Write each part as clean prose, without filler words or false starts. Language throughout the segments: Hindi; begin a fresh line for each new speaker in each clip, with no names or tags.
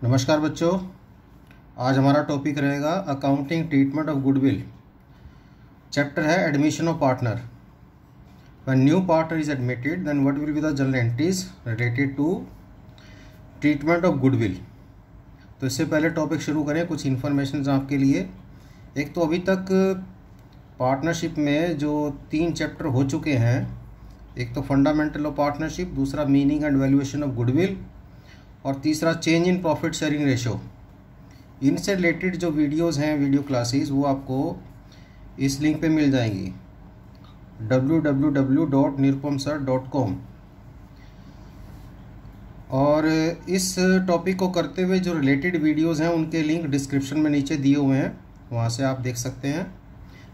नमस्कार बच्चों, आज हमारा टॉपिक रहेगा accounting treatment of goodwill. Chapter है admission of partner. When new partner is admitted then what will be the general entries related to treatment of goodwill. तो इससे पहले टॉपिक शुरू करें, कुछ इन्फॉर्मेशन आपके लिए। एक तो अभी तक पार्टनरशिप में जो 3 चैप्टर हो चुके हैं, एक तो फंडामेंटल ऑफ पार्टनरशिप, दूसरा meaning and valuation of goodwill और तीसरा change in profit sharing ratio. इनसे रिलेटेड जो वीडियोस हैं, वीडियो क्लासेस, वो आपको इस लिंक पे मिल जाएंगी www.nirupamsir.com। और इस टॉपिक को करते हुए जो रिलेटेड वीडियोस हैं उनके लिंक डिस्क्रिप्शन में नीचे दिए हुए हैं, वहाँ से आप देख सकते हैं।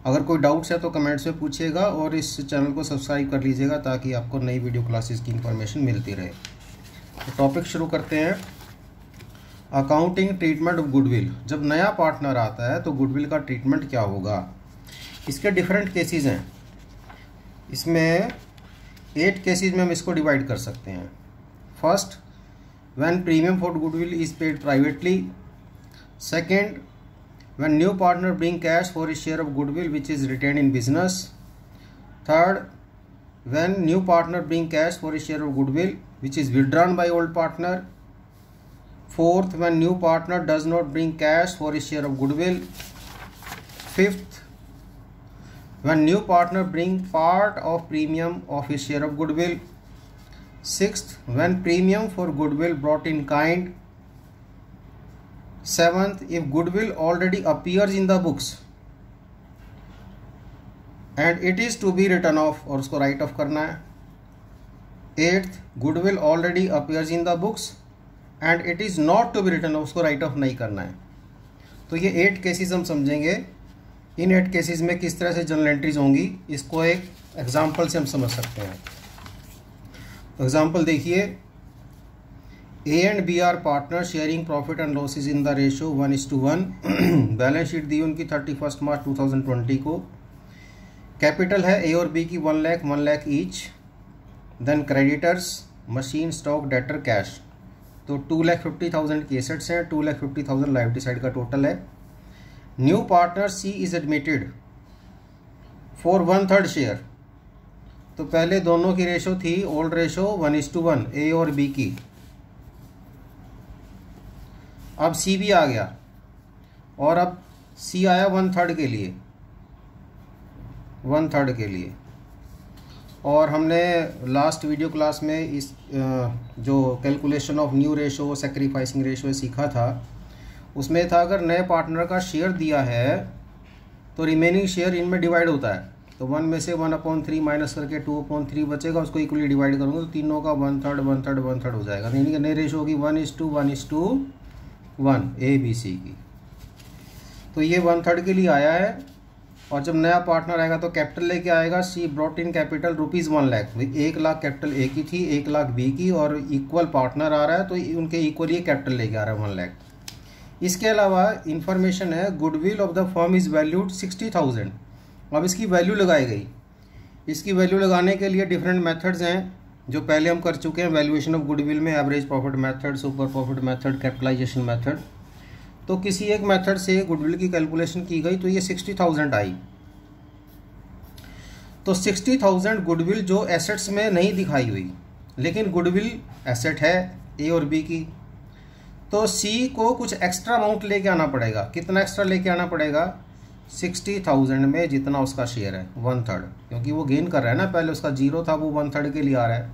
अगर कोई डाउट्स है तो कमेंट्स में पूछिएगा और इस चैनल को सब्सक्राइब कर लीजिएगा ताकि आपको नई वीडियो क्लासेस की इन्फॉर्मेशन मिलती रहे। तो टॉपिक शुरू करते हैं। Accounting treatment of goodwill. जब नया पार्टनर आता है तो गुडविल का ट्रीटमेंट क्या होगा, इसके डिफरेंट केसेस हैं। इसमें 8 केसेस में हम इसको डिवाइड कर सकते हैं। First, when premium for goodwill is paid privately. Second, when new partner bring cash for a share of goodwill which is retained in business. Third, when new partner bring cash for a share of goodwill which is withdrawn by old partner. Fourth, when new partner does not bring cash for a share of goodwill. Fifth, when new partner bring part of premium of a share of goodwill. Sixth, when premium for goodwill brought in kind. Seventh, if goodwill already appears in the books and it is to be written off, और उसको राइट ऑफ करना है। 8th, goodwill already appears in the books and it is not to be written off, उसको राइट ऑफ नहीं करना है। तो ये 8 केसेस हम समझेंगे। इन 8 केसेस में किस तरह से जर्नल एंट्रीज होंगी, इसको एक एग्जाम्पल से हम समझ सकते हैं। एग्जाम्पल देखिए, A and B are partner sharing profit and losses in the ratio 1:1। Balance sheet दी उनकी 31 मार्च 2020 को। कैपिटल है ए और बी की 1 lakh each. Then creditors machine, stock, debtor, cash. तो 2,50,000 की एसेट्स हैं, 2,50,000 लायबिलिटी साइड का टोटल है। New partner C is admitted for 1/3 share. तो पहले दोनों की रेशो थी ओल्ड रेशो 1:1 ए और बी की। अब सी भी आ गया और अब सी आया 1/3 के लिए, 1/3 के लिए। और हमने लास्ट वीडियो क्लास में इस जो calculation of new ratio, sacrificing ratio सीखा था, उसमें था अगर नए पार्टनर का शेयर दिया है तो रिमेनिंग शेयर इनमें डिवाइड होता है। तो 1 में से 1/3 माइनस करके 2/3 बचेगा, उसको इक्वली डिवाइड करूँगा तो तीनों का 1/3 1/3 1/3 हो जाएगा। यानी कि नई रेशो होगी 1:1:1 ए बी सी की। तो ये 1/3 के लिए आया है। और जब नया पार्टनर आएगा तो कैपिटल लेके आएगा। C brought in capital ₹1 lakh. 1 lakh capital A की थी, 1 लाख बी की, और इक्वल पार्टनर आ रहा है तो उनके इक्वल ये कैपिटल लेके आ रहा है 1 लाख। इसके अलावा इंफॉर्मेशन है, goodwill of the firm is valued 60,000। अब इसकी वैल्यू लगाई गई। इसकी वैल्यू लगाने के लिए डिफरेंट मेथड्स हैं जो पहले हम कर चुके हैं वैल्यूएशन ऑफ गुडविल में। Average profit method, super profit method, capitalisation method. तो किसी एक मेथड से गुडविल की कैलकुलेशन की गई तो ये 60,000 आई। तो 60,000 गुडविल जो एसेट्स में नहीं दिखाई हुई, लेकिन गुडविल एसेट है ए और बी की। तो सी को कुछ एक्स्ट्रा अमाउंट लेके आना पड़ेगा। कितना एक्स्ट्रा लेके आना पड़ेगा? 60,000 में जितना उसका शेयर है 1/3, क्योंकि वो गेन कर रहा है ना, पहले उसका 0 था, वो 1/3 के लिए आ रहा है।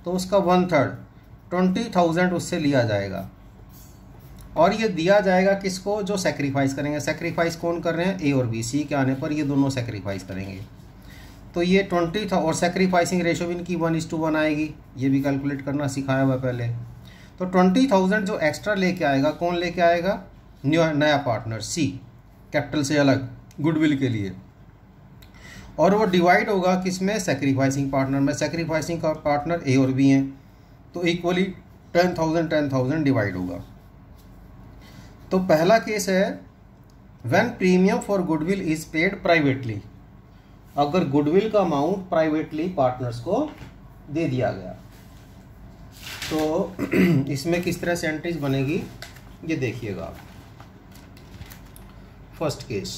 तो उसका 1/3 20,000 उससे लिया जाएगा और ये दिया जाएगा किसको? जो सेक्रीफाइस करेंगे। सेक्रीफाइस कौन कर रहे हैं? ए और बी। सी के आने पर ये दोनों सेक्रीफाइस करेंगे। तो ये 20 था और सेक्रीफाइसिंग रेशो भी इनकी 1:1 आएगी। ये भी कैलकुलेट करना सिखाया हुआ पहले। तो 20,000 जो एक्स्ट्रा लेके आएगा, कौन लेके आएगा? नया पार्टनर सी, कैपिटल से अलग गुडविल के लिए। और वो डिवाइड होगा किसमें? सेक्रीफाइसिंग पार्टनर में। सेक्रीफाइसिंग का पार्टनर ए और बी हैं, तो इक्वली 10,000 डिवाइड होगा। तो पहला केस है when premium for goodwill is paid privately. अगर गुडविल का अमाउंट प्राइवेटली पार्टनर्स को दे दिया गया तो इसमें किस तरह से एंट्रीज बनेगी, ये देखिएगा आप, फर्स्ट केस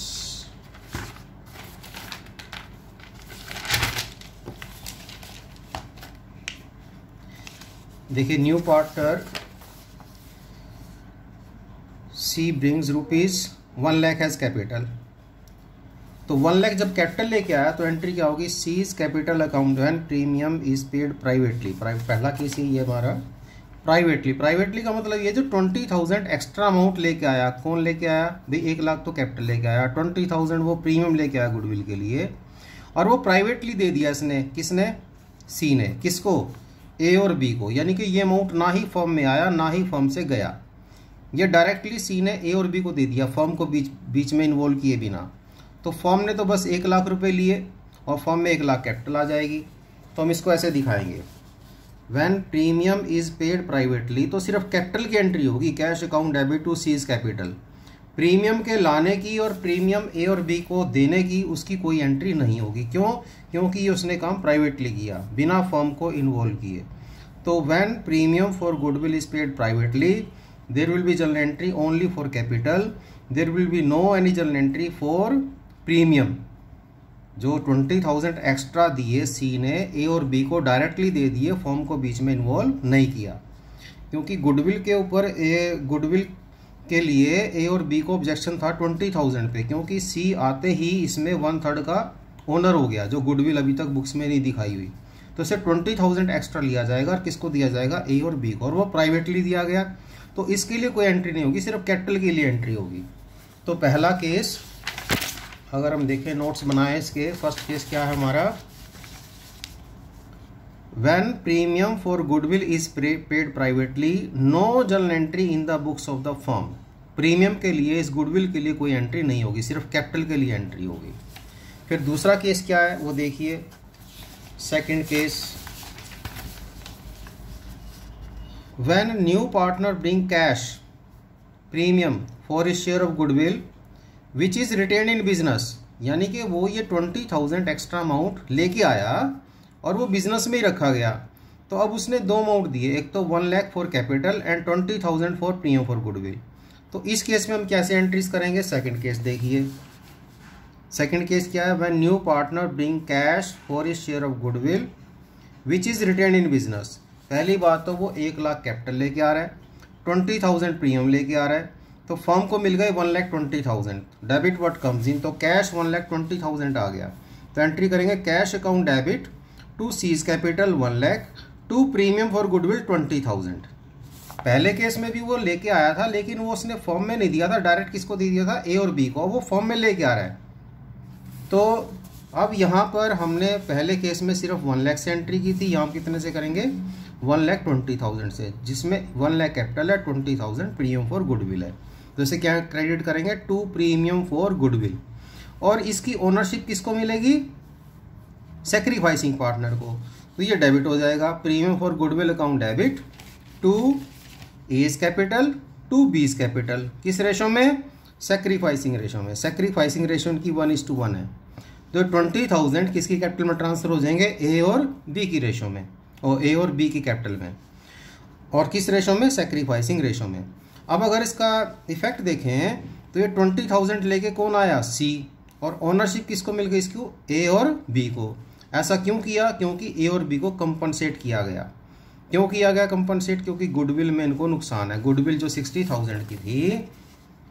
देखिए, new partner C brings ₹1 lakh as capital. तो 1 लाख जब कैपिटल लेके आया तो एंट्री क्या होगी, seize capital account when premium is paid privately. पहला केस ही ये हमारा प्राइवेटली। प्राइवेटली का मतलब ये जो 20,000 एक्स्ट्रा अमाउंट लेके आया, कौन लेके आया भाई, 1 लाख तो कैपिटल लेके आया, 20,000 वो प्रीमियम लेके आया गुडविल के लिए, और वो प्राइवेटली दे दिया इसने, किसने, सी ने, किसको, ए और बी को। यानी कि ये अमाउंट ना ही फर्म में आया ना ही फर्म से गया, ये डायरेक्टली सी ने ए और बी को दे दिया, फर्म को बीच में इन्वॉल्व किए बिना। तो फर्म ने तो बस 1 लाख रुपए लिए और फर्म में 1 लाख कैपिटल आ जाएगी। तो हम इसको ऐसे दिखाएंगे, when premium is paid privately, तो सिर्फ कैपिटल की एंट्री होगी, cash account debit to C's capital. Premium के लाने की और प्रीमियम ए और बी को देने की उसकी कोई एंट्री नहीं होगी। क्यों, क्योंकि ये उसने काम प्राइवेटली किया बिना फर्म को इन्वॉल्व किए। तो when premium for goodwill is paid privately, there will be journal entry only for capital, there will be no any journal entry for premium. जो 20,000 एक्स्ट्रा दिए सी ने ए और बी को डायरेक्टली दे दिए, फर्म को बीच में इन्वॉल्व नहीं किया। क्योंकि गुडविल के ऊपर गुडविल के लिए ए और बी को ऑब्जेक्शन था 20,000 पे, क्योंकि सी आते ही इसमें 1/3 का ओनर हो गया, जो गुडविल अभी तक बुक्स में नहीं दिखाई हुई। तो इसे 20,000 एक्स्ट्रा लिया जाएगा और किसको दिया जाएगा, ए और बी को, और वो प्राइवेटली दिया गया। तो इसके लिए कोई एंट्री नहीं होगी, सिर्फ कैपिटल के लिए एंट्री होगी। तो पहला केस अगर हम देखें, नोट्स बनाए इसके, फर्स्ट केस क्या है हमारा, when premium for goodwill is paid privately, no journal entry in the books of the firm. Premium के लिए, इस गुडविल के लिए कोई एंट्री नहीं होगी, सिर्फ कैपिटल के लिए एंट्री होगी। फिर दूसरा केस क्या है वो देखिए, second case, when new partner bring cash premium for his share of goodwill which is retained in business. यानी कि वो ये 20,000 एक्स्ट्रा अमाउंट लेके आया और वो बिजनेस में ही रखा गया। तो अब उसने 2 अमाउंट दिए, एक तो 1 lakh for capital and 20,000 for premium for goodwill. तो इस केस में हम कैसे एंट्रीज करेंगे, सेकंड केस देखिए। सेकंड केस क्या है, when new partner bring cash for his share of goodwill which is retained in business. पहली बात तो वो 1 लाख कैपिटल लेके आ रहा है, 20,000 प्रीमियम लेके आ रहा है, तो फर्म को मिल गए 1,20,000, डेबिट व्हाट कम्स इन, तो कैश 1,20,000 आ गया। तो एंट्री करेंगे, cash account debit to C's capital 1 lakh to premium for goodwill 20,000। पहले केस में भी वो लेके आया था, लेकिन वो उसने फर्म में नहीं दिया था, डायरेक्ट किसको दे दिया था, ए और बी को, वो फर्म में लेके आ रहा है। तो अब यहाँ पर हमने पहले केस में सिर्फ 1 लाख से एंट्री की थी, यहाँ कितने से करेंगे, 1,20,000 से, जिसमें 1 लाख कैपिटल है, 20,000 प्रीमियम फॉर गुडविल है। तो इसे क्या क्रेडिट करेंगे, टू प्रीमियम फॉर गुडविल। और इसकी ओनरशिप किसको मिलेगी, सैक्रिफाइसिंग पार्टनर को। तो ये डेबिट हो जाएगा, premium for goodwill account debit to A's capital to B's capital, किस रेशो में, सैक्रिफाइसिंग रेशो में। सैक्रिफाइसिंग रेशो की 1:1 है। तो 20,000 किसकी कैपिटल में ट्रांसफर हो जाएंगे, ए और बी की रेशो में, और ए और बी की कैपिटल में, और किस रेशो में, सैक्रिफाइसिंग रेशो में। अब अगर इसका इफेक्ट देखें तो ये 20,000 लेके कौन आया, सी, और ओनरशिप किसको मिल गई, इसको, ए और बी को। ऐसा क्यों किया, क्योंकि ए और बी को कंपनसेट किया गया। क्यों किया गया कंपनसेट, क्योंकि गुडविल में इनको नुकसान है। गुडविल जो 60,000 की थी,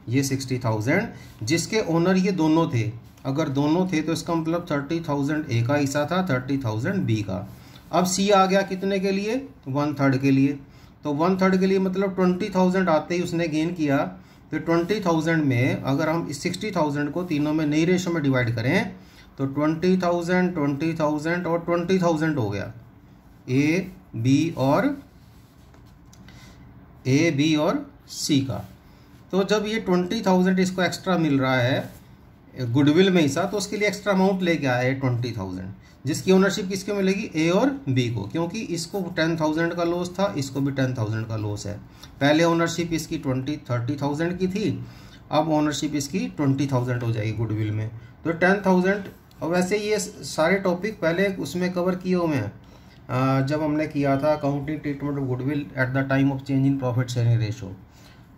ये 60,000 जिसके ओनर ये दोनों थे, अगर दोनों थे तो इसका मतलब 30,000 ए का हिस्सा था, 30,000 बी का। अब सी आ गया कितने के लिए, 1/3 के लिए। तो 1/3 के लिए मतलब 20,000 आते ही उसने गेन किया। तो 20,000 में अगर हम इस 60,000 को तीनों में नई रेशो में डिवाइड करें तो 20,000, 20,000 और 20,000 हो गया, ए बी और सी का। तो जब ये 20,000 इसको एक्स्ट्रा मिल रहा है गुडविल में हिस्सा, तो उसके लिए एक्स्ट्रा अमाउंट लेके आया है 20,000, जिसकी ओनरशिप किसको मिलेगी, ए और बी को, क्योंकि इसको 10,000 का लॉस था, इसको भी 10,000 का लॉस है। पहले ओनरशिप इसकी 30,000 की थी, अब ओनरशिप इसकी 20,000 हो जाएगी गुडविल में, तो 10,000। और वैसे ये सारे टॉपिक पहले उसमें कवर किए हुए हैं जब हमने किया था accounting treatment of goodwill at the time of change in profit sharing ratio.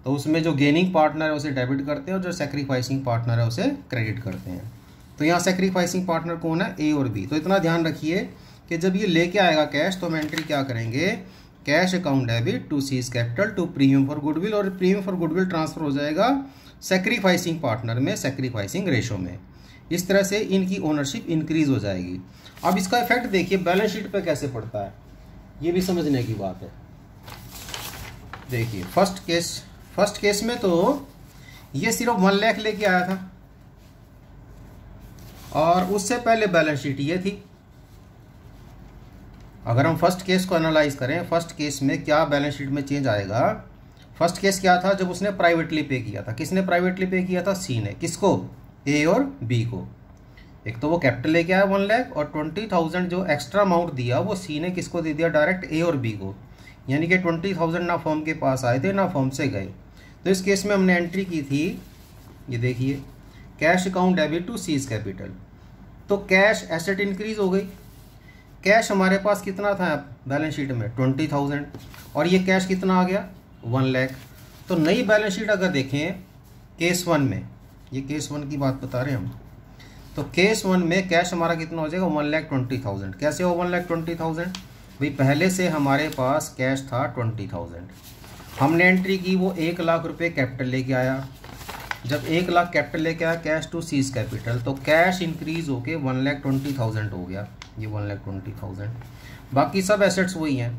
तो उसमें जो गेनिंग पार्टनर है उसे डेबिट करते हैं और जो सेक्रीफाइसिंग पार्टनर है उसे क्रेडिट करते हैं। तो यहाँ सेक्रीफाइसिंग पार्टनर कौन है, ए और बी। तो इतना ध्यान रखिए कि जब ये लेके आएगा कैश तो हम एंट्री क्या करेंगे, cash account debit to C's capital to premium for goodwill, और प्रीमियम फॉर गुडविल ट्रांसफर हो जाएगा सेक्रीफाइसिंग पार्टनर में, सेक्रीफाइसिंग रेशो में। इस तरह से इनकी ओनरशिप इंक्रीज हो जाएगी। अब इसका इफेक्ट देखिए बैलेंस शीट पे कैसे पड़ता है, ये भी समझने की बात है। देखिए फर्स्ट केस में तो ये सिर्फ 1 लाख लेके आया था और उससे पहले बैलेंस शीट ये थी। अगर हम फर्स्ट केस को एनालाइज करें, फर्स्ट केस में क्या बैलेंस शीट में चेंज आएगा। फर्स्ट केस क्या था, जब उसने प्राइवेटली पे किया था। किसने प्राइवेटली पे किया था, सी ने। किसको, ए और बी को। एक तो वो कैपिटल लेके आया 1 लाख और 20,000 जो एक्स्ट्रा अमाउंट दिया वो सी ने किसको दे दिया, डायरेक्ट ए और बी को। यानी कि 20,000 ना फर्म के पास आए थे ना फर्म से गए। तो इस केस में हमने एंट्री की थी, ये देखिए, cash account debit to C's capital. तो कैश एसेट इंक्रीज हो गई। कैश हमारे पास कितना था बैलेंस शीट में, 20,000, और ये कैश कितना आ गया, 1 लाख। तो नई बैलेंस शीट अगर देखें केस 1 में, ये केस 1 की बात बता रहे हैं हम, तो केस 1 में कैश हमारा कितना हो जाएगा, 1,20,000। कैसे हो 1,20,000, भाई पहले से हमारे पास कैश था 20,000, हमने एंट्री की, वो 1 लाख रुपए कैपिटल लेके आया। जब 1 लाख कैपिटल लेके आया कैश टू सीज कैपिटल, तो कैश इंक्रीज होके 1,20,000 हो गया, ये 1,20,000। बाकी सब एसेट्स वही हैं।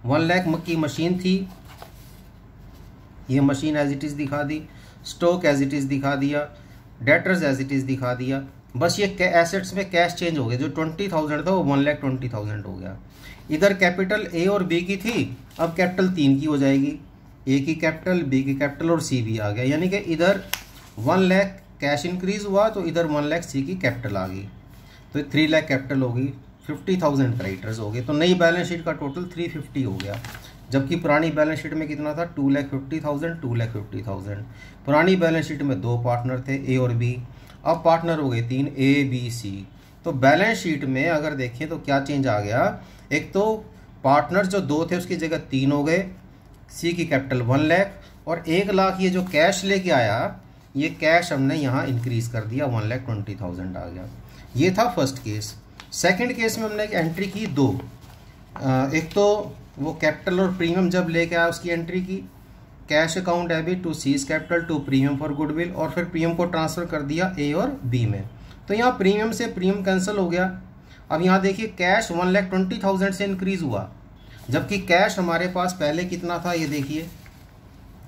1 लाख की मशीन थी, ये मशीन एज इट इज़ दिखा दी, स्टॉक एज इट इज़ दिखा दिया, डेटर्स एज इट इज़ दिखा दिया। बस ये एसेट्स में कैश चेंज हो गया, जो 20,000 था वो 1,20,000 हो गया। इधर कैपिटल ए और बी की थी, अब कैपिटल 3 की हो जाएगी, ए की कैपिटल, बी की कैपिटल और सी भी आ गया। यानी कि इधर 1 लाख कैश इंक्रीज हुआ तो इधर 1 लाख सी की कैपिटल आ गई, तो 3 लाख कैपिटल होगी, 50,000 क्रेडिटर्स हो गए। तो नई बैलेंस शीट का टोटल 350 हो गया, जबकि पुरानी बैलेंस शीट में कितना था, 2,50,000, 2,50,000। पुरानी बैलेंस शीट में 2 पार्टनर थे, ए और बी, अब पार्टनर हो गए 3, ए बी सी। तो बैलेंस शीट में अगर देखें तो क्या चेंज आ गया, एक तो पार्टनर जो 2 थे उसकी जगह 3 हो गए, सी की कैपिटल 1 लाख, और 1 लाख ये जो कैश लेके आया, ये कैश हमने यहाँ इंक्रीज कर दिया, 1,20,000 आ गया। ये था फर्स्ट केस। सेकंड केस में हमने एक एंट्री की 2, एक तो वो कैपिटल और प्रीमियम जब लेके आया उसकी एंट्री की, cash account debit to C's capital to premium for goodwill, और फिर प्रीमियम को ट्रांसफर कर दिया ए और बी में। तो यहाँ प्रीमियम से प्रीमियम कैंसिल हो गया। अब यहाँ देखिए कैश 1,20,000 से इंक्रीज हुआ, जबकि कैश हमारे पास पहले कितना था, ये देखिए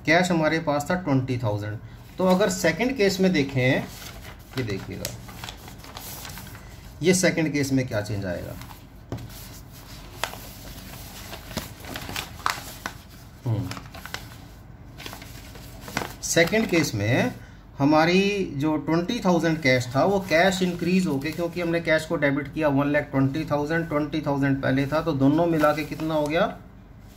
कैश हमारे पास था 20,000। तो अगर सेकंड केस में देखें, ये देखिएगा, ये सेकंड केस में क्या चेंज आएगा। सेकंड केस में हमारी जो 20,000 कैश था वो कैश इंक्रीज हो गया, क्योंकि हमने कैश को डेबिट किया 1,20,000, 20,000 पहले था, तो दोनों मिला के कितना हो गया,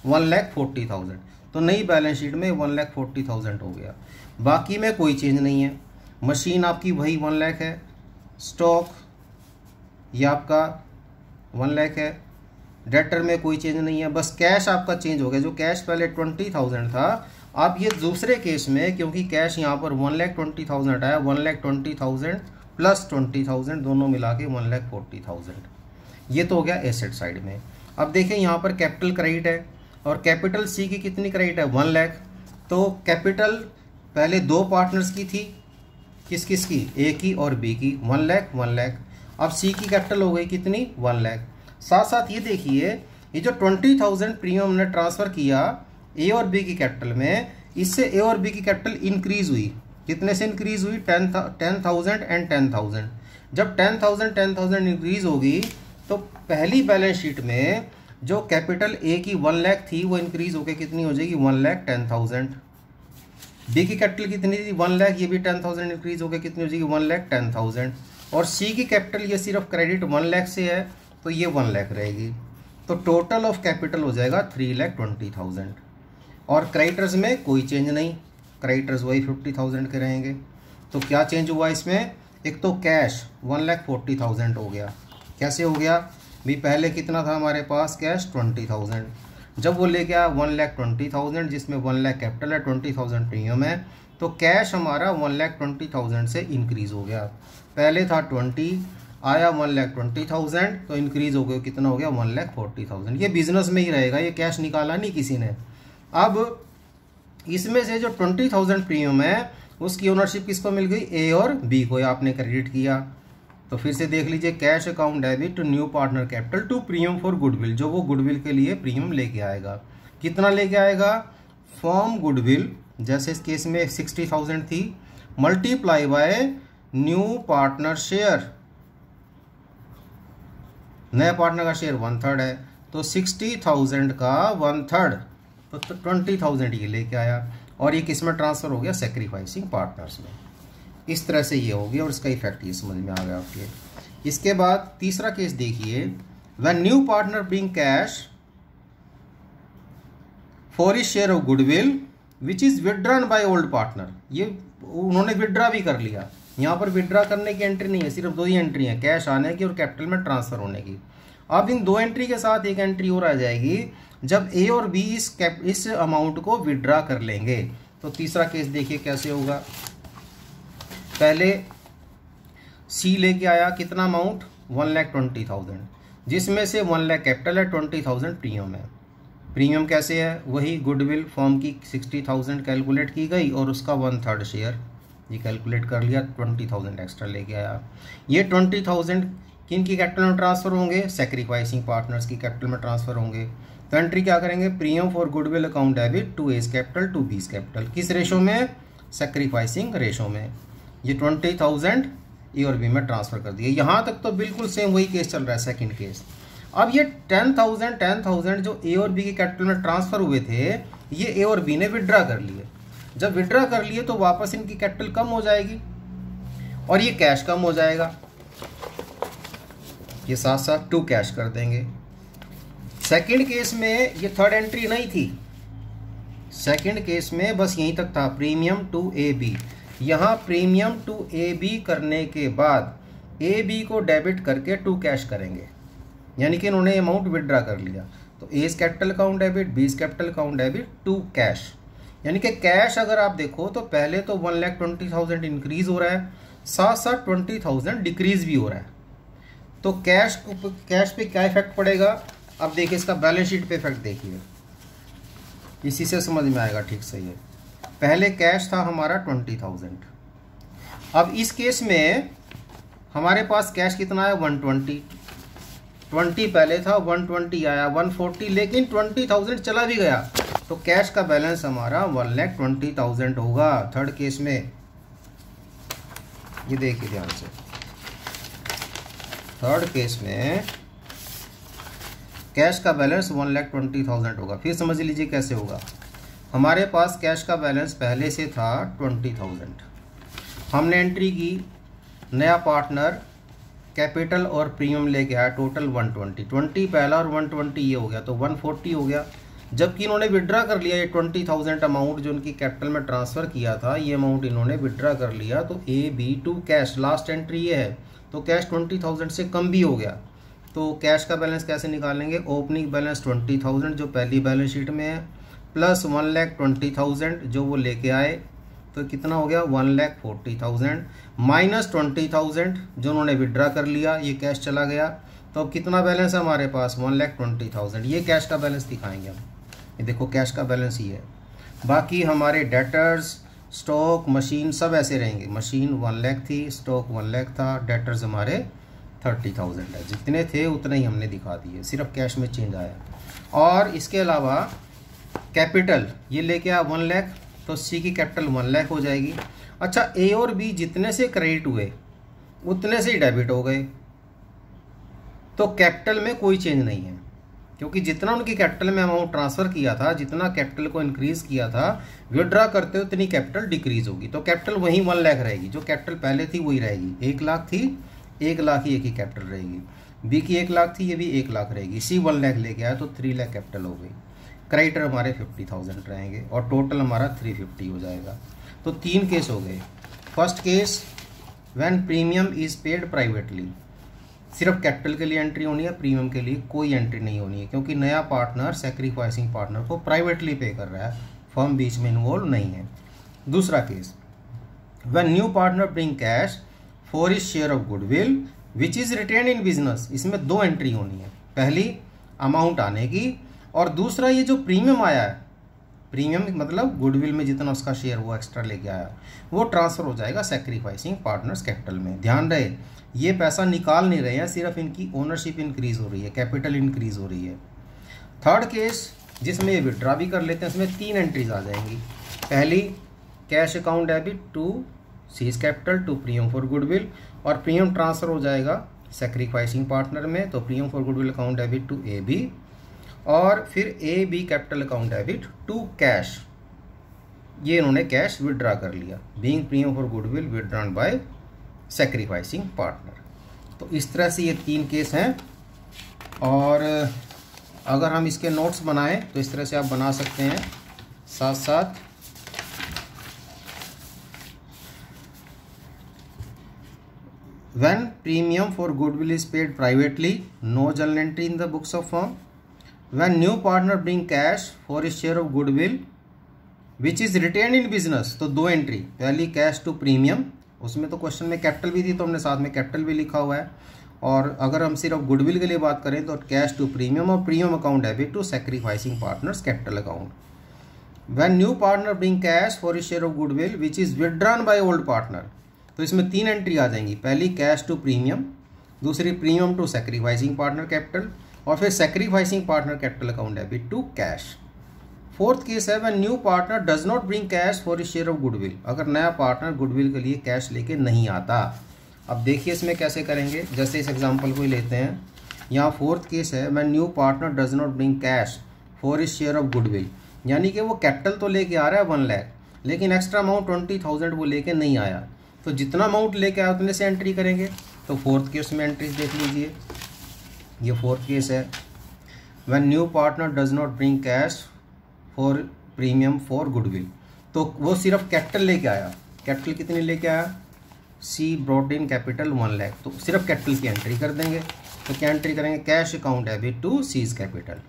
1,40,000। तो नई बैलेंस शीट में 1,40,000 हो गया। बाकी में कोई चेंज नहीं है। मशीन आपकी वही 1 लाख है, स्टॉक ये आपका 1 लाख है, डेटर में कोई चेंज नहीं है, बस कैश आपका चेंज हो गया। जो कैश पहले 20,000 था, अब ये दूसरे केस में क्योंकि कैश यहाँ पर 1,20,000 आया, 1,20,000 प्लस 20,000 दोनों मिला के 1,40,000। ये तो हो गया एसेट साइड में। अब देखें यहाँ पर कैपिटल क्रेडिट है और कैपिटल सी की कितनी क्रेडिट है, 1 लाख। तो कैपिटल पहले 2 पार्टनर्स की थी, किस किस की, ए की और बी की, 1 लाख 1 लाख। अब सी की कैपिटल हो गई कितनी, 1 लाख। साथ साथ ये देखिए, ये जो 20,000 प्रीमियम हमने ट्रांसफ़र किया ए और बी की कैपिटल में, इससे ए और बी की कैपिटल इंक्रीज हुई। कितने से इंक्रीज हुई, 10,000 एंड 10,000। जब 10,000 इंक्रीज होगी तो पहली बैलेंस शीट में जो कैपिटल ए की 1 लाख थी वो इंक्रीज होकर कितनी हो जाएगी, 1,10,000। बी की कैपिटल कितनी थी, 1 लाख, ये भी 10,000 इंक्रीज होकर कितनी हो जाएगी, 1,10,000। और सी की कैपिटल ये सिर्फ क्रेडिट 1 लाख से है तो ये 1 लाख रहेगी। तो टोटल ऑफ कैपिटल हो जाएगा 3,20,000। और क्रेडिटर्स में कोई चेंज नहीं, क्रेडिटर्स वही 50,000 के रहेंगे। तो क्या चेंज हुआ इसमें, एक तो कैश 1,40,000 हो गया। कैसे हो गया, भी पहले कितना था हमारे पास कैश, 20,000। जब वो लेके आया 1,20,000 जिसमें 1 लाख कैपिटल है, 20,000 प्रीमियम है, तो कैश हमारा 1,20,000 से इंक्रीज हो गया। पहले था 20, आया 1,20,000 तो इंक्रीज हो गया, कितना हो गया 1,40,000। ये बिजनेस में ही रहेगा, ये कैश निकाला नहीं किसी ने। अब इसमें से जो 20,000 प्रीमियम है उसकी ओनरशिप किसको मिल गई, ए और बी को, आपने क्रेडिट किया। तो फिर से देख लीजिए, cash account debit to new partner capital to premium for goodwill, जो वो गुडविल के लिए प्रीमियम लेके आएगा। कितना लेके आएगा, फॉर्म गुडविल, जैसे इस केस में 60,000 थी, multiply by new partner share, नए पार्टनर का शेयर 1/3 है, तो 60,000 का 1/3 तो 20,000 ये लेके आया, और ये किस में ट्रांसफर हो गया, सेक्रीफाइसिंग पार्टनर्स में। इस तरह से ये हो गया और इसका इफेक्ट ये समझ में आ गया आपके। इसके बाद तीसरा केस देखिए, when new partner bring cash for his share of goodwill which is withdrawn by old partner, ये उन्होंने विड्रा भी कर लिया। यहाँ पर विड्रा करने की एंट्री नहीं है, सिर्फ 2 ही एंट्री है, कैश आने की और कैपिटल में ट्रांसफर होने की। अब इन 2 एंट्री के साथ एक एंट्री और आ जाएगी जब ए और बी इस अमाउंट को विड्रा कर लेंगे। तो तीसरा केस देखिए कैसे होगा। पहले सी लेके आया कितना अमाउंट, 1,20,000, जिसमें से 1 लाख कैपिटल है, 20,000 प्रीमियम है। प्रीमियम कैसे है, वही गुडविल फॉर्म की 60,000 कैलकुलेट की गई और उसका 1/3 शेयर ये कैलकुलेट कर लिया, 20,000 एक्स्ट्रा लेके आया। ये 20,000 किन की कैपिटल में ट्रांसफर होंगे, सेक्रीफाइसिंग पार्टनर्स की कैपिटल में ट्रांसफर होंगे। तो एंट्री क्या करेंगे, premium for goodwill account debit to A's capital to B's capital, किस रेशो में, सेक्रीफाइसिंग रेशो में। ये 20,000 ए और बी में ट्रांसफर कर दिए। यहाँ तक तो बिल्कुल सेम वही केस चल रहा है, सेकंड केस। अब ये 10,000 जो ए और बी के कैपिटल में ट्रांसफर हुए थे, ये ए और बी ने विड्रा कर लिए। जब विड्रा कर लिए तो वापस इनकी कैपिटल कम हो जाएगी और ये कैश कम हो जाएगा, ये साथ साथ टू कैश कर देंगे। सेकंड केस में ये थर्ड एंट्री नहीं थी, सेकंड केस में बस यहीं तक था, प्रीमियम टू ए बी। यहाँ प्रीमियम टू ए बी करने के बाद ए बी को डेबिट करके टू कैश करेंगे, यानी कि इन्होंने अमाउंट विड्रा कर लिया। तो A's capital account debit, B's capital account debit, to cash. यानी कि कैश अगर आप देखो तो पहले तो 1,20,000 इंक्रीज हो रहा है, साथ साथ 20,000 डिक्रीज भी हो रहा है। तो कैश पे क्या इफेक्ट पड़ेगा, अब देखिए इसका बैलेंस शीट पे इफेक्ट देखिए, इसी से समझ में आएगा ठीक सही है। पहले कैश था हमारा 20,000, अब इस केस में हमारे पास कैश कितना है 120, 20 पहले था, 120 आया, 140, लेकिन 20,000 चला भी गया, तो कैश का बैलेंस हमारा 1,20,000 होगा थर्ड केस में। ये देखिए ध्यान से, थर्ड केस में कैश का बैलेंस 1,20,000 होगा। फिर समझ लीजिए कैसे होगा। हमारे पास कैश का बैलेंस पहले से था 20,000, हमने एंट्री की, नया पार्टनर कैपिटल और प्रीमियम लेके आया, टोटल 120, 20 पहला और 120 ये हो गया, तो 140 हो गया। जबकि इन्होंने विड्रा कर लिया ये 20,000 अमाउंट जो उनकी कैपिटल में ट्रांसफ़र किया था, ये अमाउंट इन्होंने विड्रा कर लिया, तो A B to cash, last entry ये है, तो कैश 20,000 से कम भी हो गया। तो कैश का बैलेंस कैसे निकालेंगे, ओपनिंग बैलेंस 20,000 जो पहली बैलेंस शीट में है, प्लस 1,20,000 जो वो लेके आए, तो कितना हो गया 1,40,000, माइनस 20,000 जो उन्होंने विड्रा कर लिया, ये कैश चला गया। तो अब कितना बैलेंस है हमारे पास 1,20,000, ये कैश का बैलेंस दिखाएंगे हम। ये देखो कैश का बैलेंस ही है, बाकी हमारे डेटर्स, स्टॉक, मशीन सब ऐसे रहेंगे। मशीन 1 लाख थी, स्टॉक 1 लाख था, डेटर्स हमारे 30,000 है, जितने थे उतने ही हमने दिखा दिए, सिर्फ कैश में चेंज आया। और इसके अलावा कैपिटल ये लेके आया 1 लाख, तो सी की कैपिटल 1 लाख हो जाएगी। अच्छा, ए और बी जितने से क्रेडिट हुए उतने से ही डेबिट हो गए, तो कैपिटल में कोई चेंज नहीं है, क्योंकि जितना उनकी कैपिटल में अमाउंट ट्रांसफ़र किया था, जितना कैपिटल को इंक्रीज किया था, विड्रा करते हुए उतनी कैपिटल डिक्रीज होगी, तो कैपिटल वहीं 1 लाख रहेगी, जो कैपिटल पहले थी वही रहेगी। 1 लाख थी, 1 लाख ही एक ही कैपिटल रहेगी। बी की 1 लाख थी, ये भी 1 लाख रहेगी। सी 1 लाख लेके आया तो 3 लाख कैपिटल हो गई। क्रेडिटर हमारे 50,000 रहेंगे और टोटल हमारा 350 हो जाएगा। तो 3 केस हो गए। First case, when premium is paid privately, सिर्फ कैपिटल के लिए एंट्री होनी है, प्रीमियम के लिए कोई एंट्री नहीं होनी है, क्योंकि नया पार्टनर सैक्रिफाइसिंग पार्टनर को प्राइवेटली पे कर रहा है, फर्म बीच में इन्वॉल्व नहीं है। दूसरा case, when new partner bring cash for his share of goodwill which is retained in business. इसमें 2 एंट्री होनी है, पहली अमाउंट आने की और दूसरा ये जो प्रीमियम आया है, प्रीमियम मतलब गुडविल में जितना उसका शेयर वो एक्स्ट्रा लेके आया वो ट्रांसफर हो जाएगा सैक्रिफाइसिंग पार्टनर्स कैपिटल में। ध्यान रहे ये पैसा निकाल नहीं रहे हैं, सिर्फ इनकी ओनरशिप इंक्रीज हो रही है, कैपिटल इंक्रीज हो रही है। थर्ड केस जिसमें ये विड्रॉ भी कर लेते हैं, इसमें 3 एंट्रीज आ जाएंगी। पहली, cash account debit to C's capital to premium for goodwill, और प्रीमियम ट्रांसफर हो जाएगा सैक्रिफाइसिंग पार्टनर में, तो premium for goodwill account debit to A B, और फिर A B capital account debit to cash, ये इन्होंने कैश विड्रॉ कर लिया, being premium for goodwill withdrawn by sacrificing partner. तो इस तरह से ये 3 केस हैं, और अगर हम इसके नोट्स बनाएं तो इस तरह से आप बना सकते हैं साथ साथ। When premium for goodwill is paid privately, no journal entry in the books of firm. When new partner bring cash for his share of goodwill which is retained in business, तो 2 एंट्री, पहली कैश टू प्रीमियम, उसमें तो क्वेश्चन में कैपिटल भी थी तो हमने साथ में कैपिटल भी लिखा हुआ है, और अगर हम सिर्फ गुडविल के लिए बात करें तो कैश टू प्रीमियम और premium account debit to sacrificing partners capital account. When new partner bring cash for his share of goodwill which is withdrawn by old partner, तो इसमें 3 एंट्री आ जाएंगी, पहली कैश टू प्रीमियम, दूसरी premium to sacrificing partner capital, और फिर sacrificing partner capital account debit to cash. Fourth case है when new partner does not bring cash for his share of goodwill, अगर नया पार्टनर गुडविल के लिए कैश लेके नहीं आता। अब देखिए इसमें कैसे करेंगे, जैसे इस एग्जांपल को ही लेते हैं, यहाँ फोर्थ केस है when new partner does not bring cash for his share of goodwill, यानी कि वो कैपिटल तो लेके आ रहा है 1 लाख, लेकिन एक्स्ट्रा अमाउंट 20,000 वो लेके नहीं आया, तो जितना अमाउंट लेके आया उतने से एंट्री करेंगे। तो फोर्थ केस में एंट्रीज देख लीजिए, ये फोर्थ केस है when new partner does not bring cash for premium for goodwill, तो वो सिर्फ कैपिटल लेके आया, कैपिटल कितनी लेके आया, सी ब्रॉट इन कैपिटल 1 लाख, तो सिर्फ कैपिटल की एंट्री कर देंगे। तो क्या एंट्री करेंगे, cash account debit to C's capital.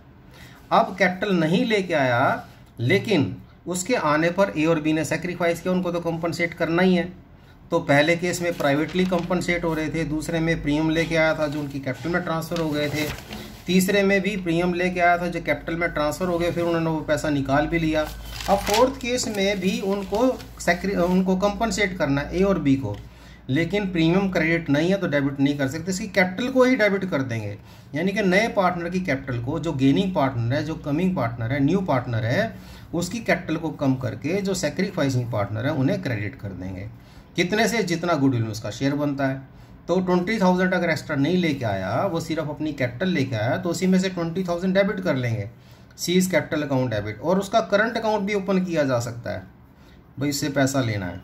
अब कैपिटल नहीं लेके आया, लेकिन उसके आने पर ए और बी ने सैक्रिफाइस किया, उनको तो कंपनसेट करना ही है, तो पहले केस में प्राइवेटली कंपनसेट हो रहे थे, दूसरे में प्रीमियम लेके आया था जो उनकी कैपिटल में ट्रांसफ़र हो गए थे, तीसरे में भी प्रीमियम लेके आया था जो कैपिटल में ट्रांसफ़र हो गए, फिर उन्होंने वो पैसा निकाल भी लिया। अब फोर्थ केस में भी उनको कंपनसेट करना है ए और बी को, लेकिन प्रीमियम क्रेडिट नहीं है तो डेबिट नहीं कर सकते, इसकी कैपिटल को ही डेबिट कर देंगे, यानी कि नए पार्टनर की कैपिटल को, जो गेनिंग पार्टनर है, जो कमिंग पार्टनर है, न्यू पार्टनर है, उसकी कैपिटल को कम करके जो सैक्रिफाइसिंग पार्टनर है उन्हें क्रेडिट कर देंगे। कितने से, जितना गुडविल में उसका शेयर बनता है। तो 20,000 अगर एक्स्ट्रा नहीं लेके आया, वो सिर्फ अपनी कैपिटल लेके आया, तो उसी में से 20,000 डेबिट कर लेंगे, सीज कैपिटल अकाउंट डेबिट, और उसका करंट अकाउंट भी ओपन किया जा सकता है, भाई इससे पैसा लेना है,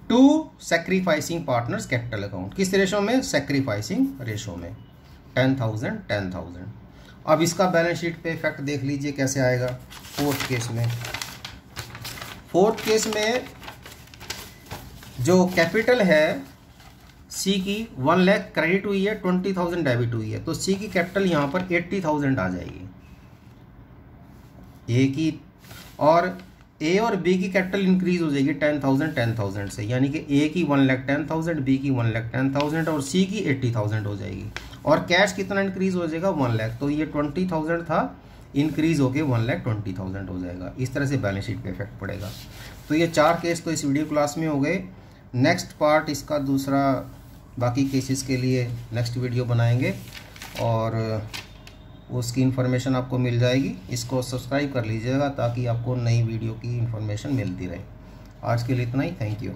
to sacrificing partners capital account. किस रेशो में, सैक्रिफाइसिंग रेशो में, 10,000। अब इसका बैलेंस शीट पे इफेक्ट देख लीजिए कैसे आएगा। फोर्थ केस में जो कैपिटल है सी की 1 लाख क्रेडिट हुई है, 20,000 डेबिट हुई है, तो सी की कैपिटल यहाँ पर 80,000 आ जाएगी ए की, और ए और बी की कैपिटल इंक्रीज हो जाएगी 10,000 से, यानी कि ए की 1,10,000, बी की 1,10,000 और सी की 80,000 हो जाएगी, और कैश कितना इंक्रीज हो जाएगा, 1 लाख, तो ये 20,000 था, इंक्रीज होके 1,20,000 हो जाएगा। इस तरह से बैलेंस शीट पे इफेक्ट पड़ेगा। तो ये 4 केस तो इस वीडियो क्लास में हो गए। नेक्स्ट पार्ट इसका दूसरा, बाकी केसेस के लिए नेक्स्ट वीडियो बनाएंगे, और उसकी इन्फॉर्मेशन आपको मिल जाएगी। इसको सब्सक्राइब कर लीजिएगा ताकि आपको नई वीडियो की इन्फॉर्मेशन मिलती रहे। आज के लिए इतना ही, थैंक यू।